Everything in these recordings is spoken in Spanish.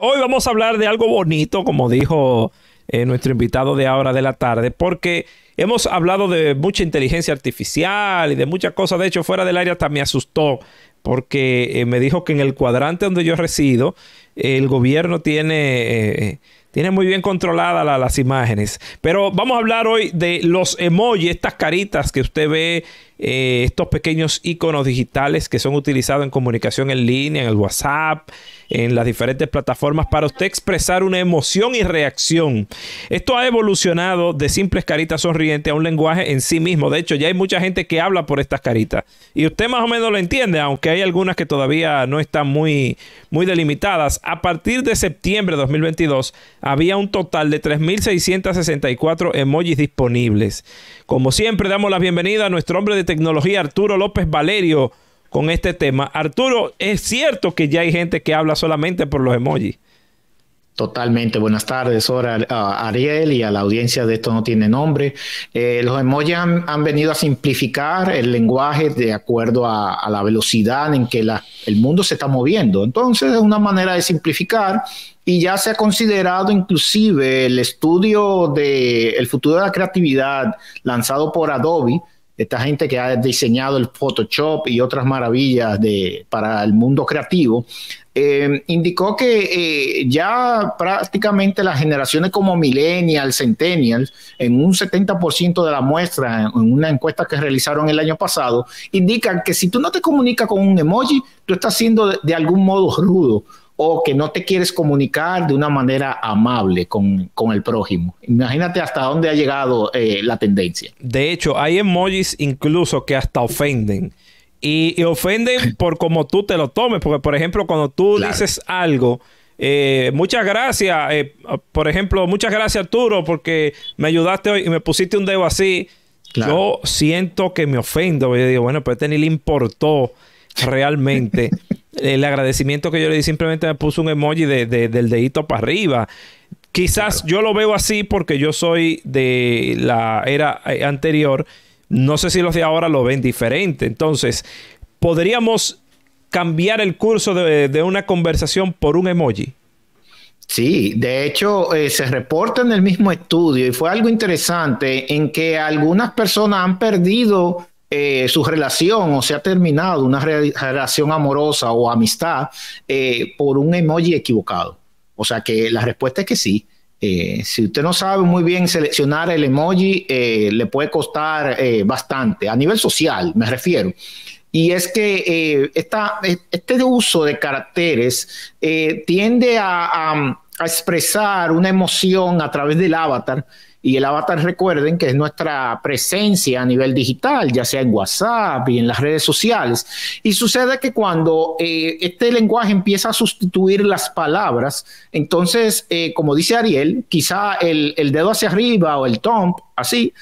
hoy vamos a hablar de algo bonito, como dijo nuestro invitado de ahora de la tarde, porque hemos hablado de mucha inteligencia artificial y de muchas cosas. De hecho, fuera del área hasta me asustó, porque me dijo que en el cuadrante donde yo resido, el gobierno tiene muy bien controladas las imágenes. Pero vamos a hablar hoy de los emojis, estas caritas que usted ve, estos pequeños iconos digitales que son utilizados en comunicación en línea, en el WhatsApp, en las diferentes plataformas para usted expresar una emoción y reacción. Esto ha evolucionado de simples caritas sonrientes a un lenguaje en sí mismo. De hecho, ya hay mucha gente que habla por estas caritas. Y usted más o menos lo entiende, aunque hay algunas que todavía no están muy delimitadas. A partir de septiembre de 2022, había un total de 3.664 emojis disponibles. Como siempre, damos la bienvenida a nuestro hombre de tecnología, Arturo López Valerio, con este tema. Arturo, ¿es cierto que ya hay gente que habla solamente por los emojis? Totalmente. Buenas tardes, Ariel, y a la audiencia de Esto No Tiene Nombre. Los emojis han venido a simplificar el lenguaje de acuerdo a la velocidad en que el mundo se está moviendo. Entonces, es una manera de simplificar, y ya se ha considerado inclusive el estudio del futuro de la creatividad lanzado por Adobe, esta gente que ha diseñado el Photoshop y otras maravillas para el mundo creativo. Indicó que ya prácticamente las generaciones como millennials, centennials, en un 70% de la muestra, en una encuesta que realizaron el año pasado, indican que si tú no te comunicas con un emoji, tú estás siendo de algún modo rudo, o que no te quieres comunicar de una manera amable con el prójimo. Imagínate hasta dónde ha llegado la tendencia. De hecho, hay emojis incluso que hasta ofenden. Y ofenden por cómo tú te lo tomes. Porque, por ejemplo, cuando tú dices algo, muchas gracias, por ejemplo, muchas gracias, Arturo, porque me ayudaste hoy y me pusiste un dedo así. Claro. Yo siento que me ofendo. Yo digo, bueno, pues ni le importó realmente el agradecimiento que yo le di. Simplemente me puso un emoji del dedito para arriba. Quizás yo lo veo así porque yo soy de la era anterior. No sé si los de ahora lo ven diferente. Entonces, ¿podríamos cambiar el curso de una conversación por un emoji? Sí, de hecho se reporta en el mismo estudio, y fue algo interesante en que algunas personas han perdido su relación, o se ha terminado una relación amorosa o amistad por un emoji equivocado. O sea que la respuesta es que sí. Si usted no sabe muy bien seleccionar el emoji, le puede costar bastante, a nivel social me refiero. Y es que este uso de caracteres tiende a expresar una emoción a través del avatar. Y el avatar, recuerden que es nuestra presencia a nivel digital, ya sea en WhatsApp y en las redes sociales. Y sucede que cuando este lenguaje empieza a sustituir las palabras, entonces, como dice Ariel, quizá el dedo hacia arriba o el thumb, así,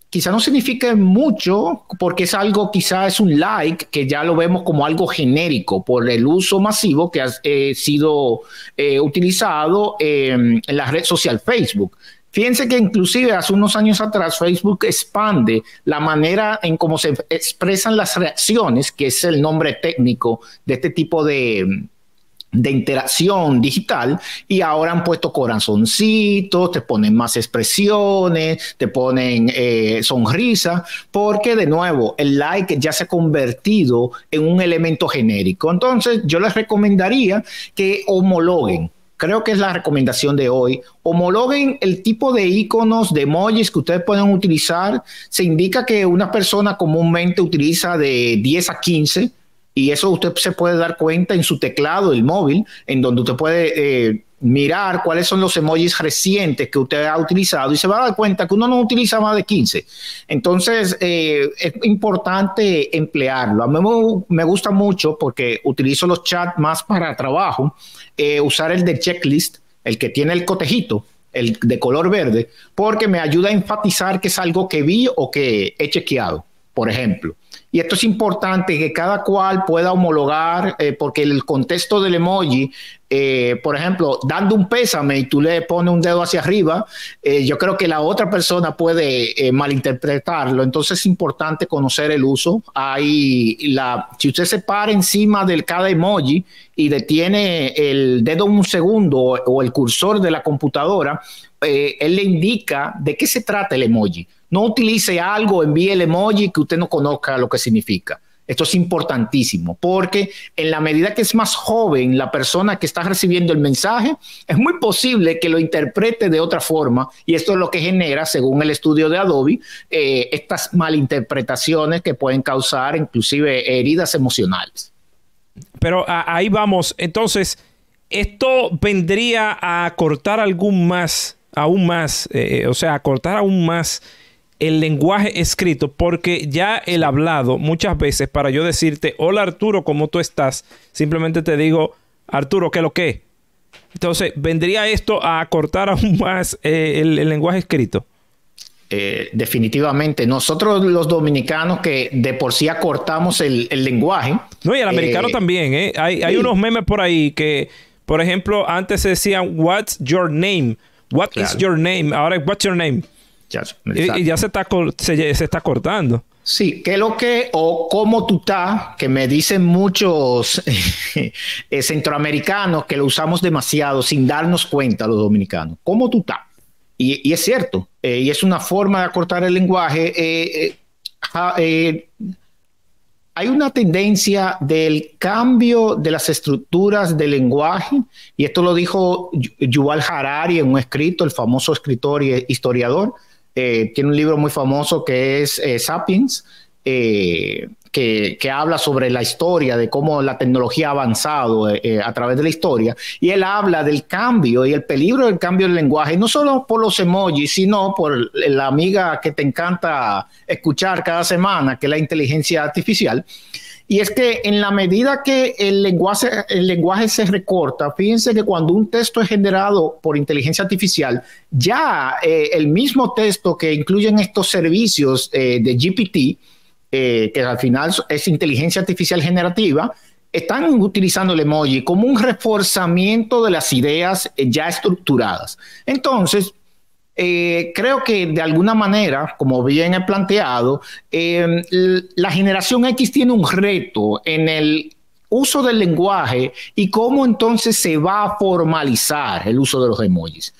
quizá no signifique mucho, porque es algo, quizá es un like, que ya lo vemos como algo genérico por el uso masivo que ha sido utilizado en la red social Facebook. Fíjense que inclusive hace unos años atrás Facebook expande la manera en cómo se expresan las reacciones, que es el nombre técnico de este tipo de interacción digital, y ahora han puesto corazoncitos, te ponen más expresiones, te ponen sonrisa, porque de nuevo el like ya se ha convertido en un elemento genérico. Entonces yo les recomendaría que homologuen. Creo que es la recomendación de hoy. Homologuen el tipo de iconos, de emojis que ustedes pueden utilizar. Se indica que una persona comúnmente utiliza de 10 a 15, y eso usted se puede dar cuenta en su teclado del móvil, en donde usted puede mirar cuáles son los emojis recientes que usted ha utilizado, y se va a dar cuenta que uno no utiliza más de 15. Entonces, es importante emplearlo. A mí me gusta mucho porque utilizo los chats más para trabajo, usar el de checklist, el que tiene el cotejito, el de color verde, porque me ayuda a enfatizar que es algo que vi o que he chequeado. por ejemplo. Y esto es importante que cada cual pueda homologar, porque el contexto del emoji, por ejemplo, dando un pésame y tú le pones un dedo hacia arriba, yo creo que la otra persona puede malinterpretarlo. Entonces es importante conocer el uso. Si usted se para encima de cada emoji y detiene el dedo un segundo o el cursor de la computadora, él le indica de qué se trata el emoji. No utilice algo, envíe el emoji que usted no conozca lo que significa. Esto es importantísimo porque en la medida que es más joven la persona que está recibiendo el mensaje, es muy posible que lo interprete de otra forma, y esto es lo que genera, según el estudio de Adobe, estas malinterpretaciones que pueden causar inclusive heridas emocionales. Pero ahí vamos. Entonces, esto vendría a cortar aún más, o sea, a cortar aún más el lenguaje escrito, porque ya el hablado, muchas veces, para yo decirte, hola Arturo, ¿cómo tú estás? Simplemente te digo, Arturo, ¿qué lo que? Entonces, ¿vendría esto a cortar aún más el lenguaje escrito? Definitivamente. Nosotros los dominicanos que de por sí acortamos el lenguaje. No, y el americano también, ¿eh? Hay unos memes por ahí que, por ejemplo, antes se decían, what's your name? What is your name? Ahora, what's your name? Y ya se está cortando. Sí, ¿qué es lo que? O cómo tú estás, que me dicen muchos centroamericanos que lo usamos demasiado sin darnos cuenta los dominicanos. ¿Cómo tú estás? Y es cierto, y es una forma de acortar el lenguaje. Hay una tendencia del cambio de las estructuras del lenguaje, y esto lo dijo Yuval Harari en un escrito, el famoso escritor y historiador. Tiene un libro muy famoso que es Sapiens, que habla sobre la historia, de cómo la tecnología ha avanzado a través de la historia, y él habla del cambio y el peligro del cambio del lenguaje, no solo por los emojis, sino por la amiga que te encanta escuchar cada semana, que es la inteligencia artificial. Y es que en la medida que el lenguaje se recorta, fíjense que cuando un texto es generado por inteligencia artificial, ya el mismo texto que incluyen estos servicios de GPT, que al final es inteligencia artificial generativa, están utilizando el emoji como un reforzamiento de las ideas ya estructuradas. Entonces, creo que de alguna manera, como bien he planteado, la generación X tiene un reto en el uso del lenguaje y cómo entonces se va a formalizar el uso de los emojis.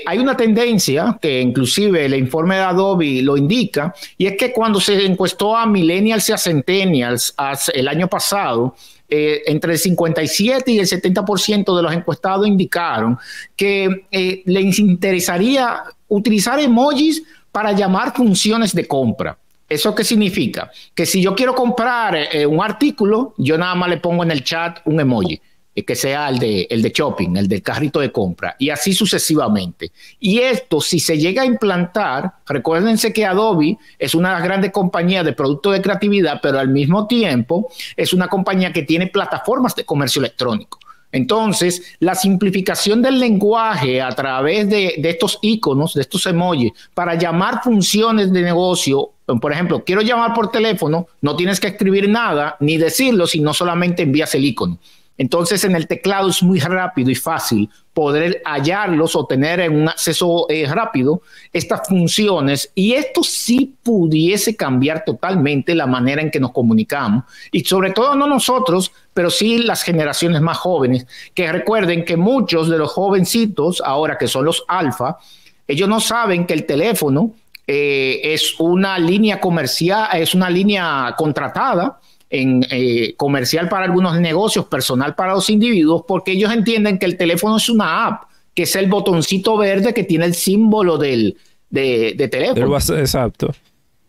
Hay una tendencia que inclusive el informe de Adobe lo indica, y es que cuando se encuestó a millennials y a centennials el año pasado, entre el 57 y el 70% de los encuestados indicaron que les interesaría utilizar emojis para llamar funciones de compra. ¿Eso qué significa? Que si yo quiero comprar un artículo, yo nada más le pongo en el chat un emoji, que sea el de shopping, el del carrito de compra, y así sucesivamente. Y esto, si se llega a implantar, recuérdense que Adobe es una de las grandes compañías de productos de creatividad, pero al mismo tiempo es una compañía que tiene plataformas de comercio electrónico. Entonces, la simplificación del lenguaje a través de estos iconos, de estos emojis, para llamar funciones de negocio. Por ejemplo, quiero llamar por teléfono, no tienes que escribir nada ni decirlo, sino solamente envías el icono. Entonces, en el teclado es muy rápido y fácil poder hallarlos o tener en un acceso rápido estas funciones, y esto sí pudiese cambiar totalmente la manera en que nos comunicamos, y sobre todo no nosotros, pero sí las generaciones más jóvenes, que recuerden que muchos de los jovencitos, ahora que son los alfa, ellos no saben que el teléfono es una línea comercial, es una línea contratada, comercial para algunos negocios, personal para los individuos, porque ellos entienden que el teléfono es una app, que es el botoncito verde que tiene el símbolo de teléfono. WhatsApp, exacto.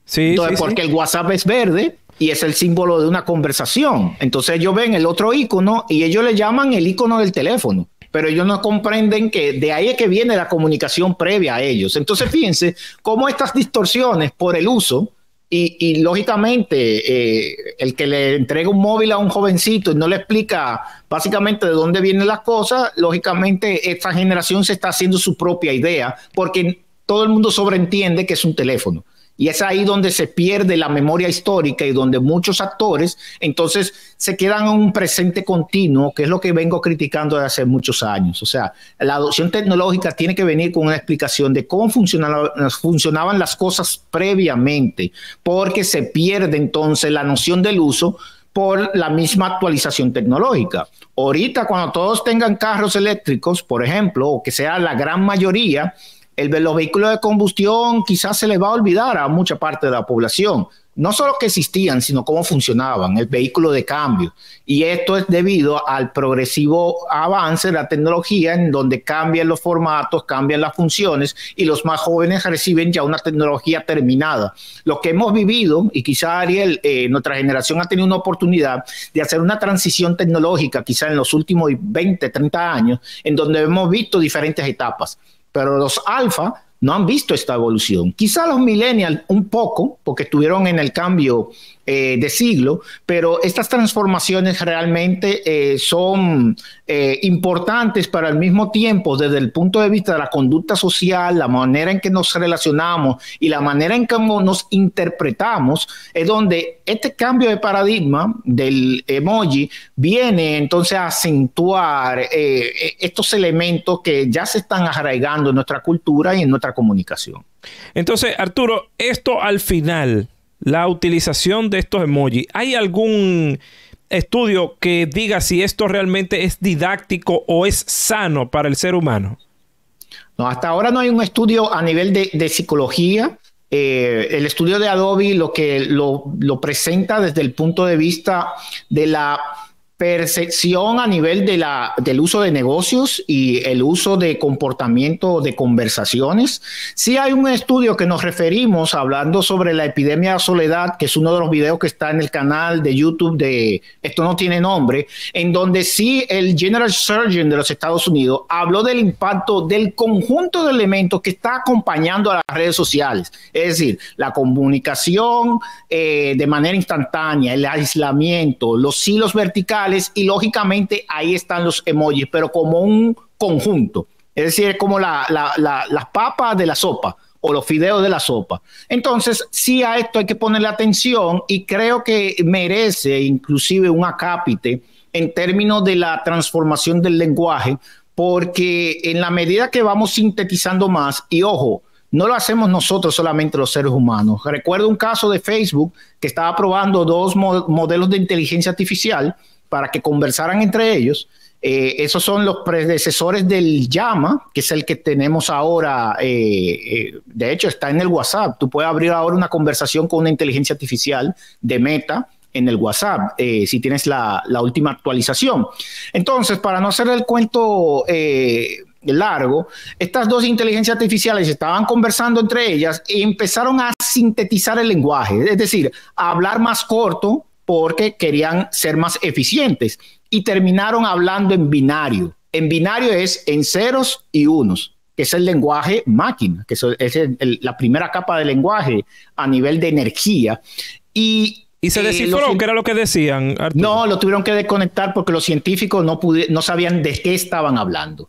Sí, entonces, sí, porque sí. el WhatsApp es verde y es el símbolo de una conversación. Entonces ellos ven el otro icono y ellos le llaman el icono del teléfono, pero ellos no comprenden que de ahí es que viene la comunicación previa a ellos. Entonces fíjense cómo estas distorsiones por el uso. Y lógicamente, el que le entrega un móvil a un jovencito y no le explica básicamente de dónde vienen las cosas, lógicamente esta generación se está haciendo su propia idea, porque todo el mundo sobreentiende que es un teléfono. Y es ahí donde se pierde la memoria histórica y donde muchos actores entonces se quedan en un presente continuo, que es lo que vengo criticando desde hace muchos años. O sea, la adopción tecnológica tiene que venir con una explicación de cómo funcionaban las cosas previamente, porque se pierde entonces la noción del uso por la misma actualización tecnológica. Ahorita, cuando todos tengan carros eléctricos, por ejemplo, o que sea la gran mayoría, los vehículos de combustión quizás se les va a olvidar a mucha parte de la población. No solo que existían, sino cómo funcionaban, el vehículo de cambio. Y esto es debido al progresivo avance de la tecnología, en donde cambian los formatos, cambian las funciones, y los más jóvenes reciben ya una tecnología terminada. Lo que hemos vivido, y quizá Ariel, nuestra generación ha tenido una oportunidad de hacer una transición tecnológica, quizá en los últimos 20, 30 años, en donde hemos visto diferentes etapas. Pero los alfa no han visto esta evolución. Quizá los millennials un poco, porque estuvieron en el cambio de siglo, pero estas transformaciones realmente son importantes, para al mismo tiempo, desde el punto de vista de la conducta social, la manera en que nos relacionamos y la manera en que nos interpretamos, es donde este cambio de paradigma del emoji viene entonces a acentuar estos elementos que ya se están arraigando en nuestra cultura y en nuestra comunicación. Entonces, Arturo, esto al final, la utilización de estos emojis, ¿hay algún estudio que diga si esto realmente es didáctico o es sano para el ser humano? No, hasta ahora no hay un estudio a nivel de psicología. El estudio de Adobe lo presenta desde el punto de vista de la percepción a nivel del uso de negocios y el uso de comportamiento de conversaciones. Sí hay un estudio que nos referimos hablando sobre la epidemia de soledad, que es uno de los videos que está en el canal de YouTube de Esto No Tiene Nombre, en donde sí el General Surgeon de los Estados Unidos habló del impacto del conjunto de elementos que está acompañando a las redes sociales. Es decir, la comunicación de manera instantánea, el aislamiento, los hilos verticales, y lógicamente ahí están los emojis, pero como un conjunto. Es decir, es como las papas de la sopa o los fideos de la sopa. Entonces, sí, a esto hay que ponerle atención, y creo que merece inclusive un acápite en términos de la transformación del lenguaje, porque en la medida que vamos sintetizando más, y ojo, no lo hacemos nosotros solamente los seres humanos. Recuerdo un caso de Facebook que estaba probando dos modelos de inteligencia artificial para que conversaran entre ellos. Esos son los predecesores del Llama, que es el que tenemos ahora. De hecho, está en el WhatsApp. Tú puedes abrir ahora una conversación con una inteligencia artificial de Meta en el WhatsApp, si tienes la última actualización. Entonces, para no hacer el cuento largo, estas dos inteligencias artificiales estaban conversando entre ellas y empezaron a sintetizar el lenguaje, es decir, a hablar más corto, porque querían ser más eficientes, y terminaron hablando en binario. En binario es en ceros y unos, que es el lenguaje máquina, que es la primera capa de lenguaje a nivel de energía. ¿Y se descifró qué era lo que decían, Arturo? No, lo tuvieron que desconectar porque los científicos no sabían de qué estaban hablando.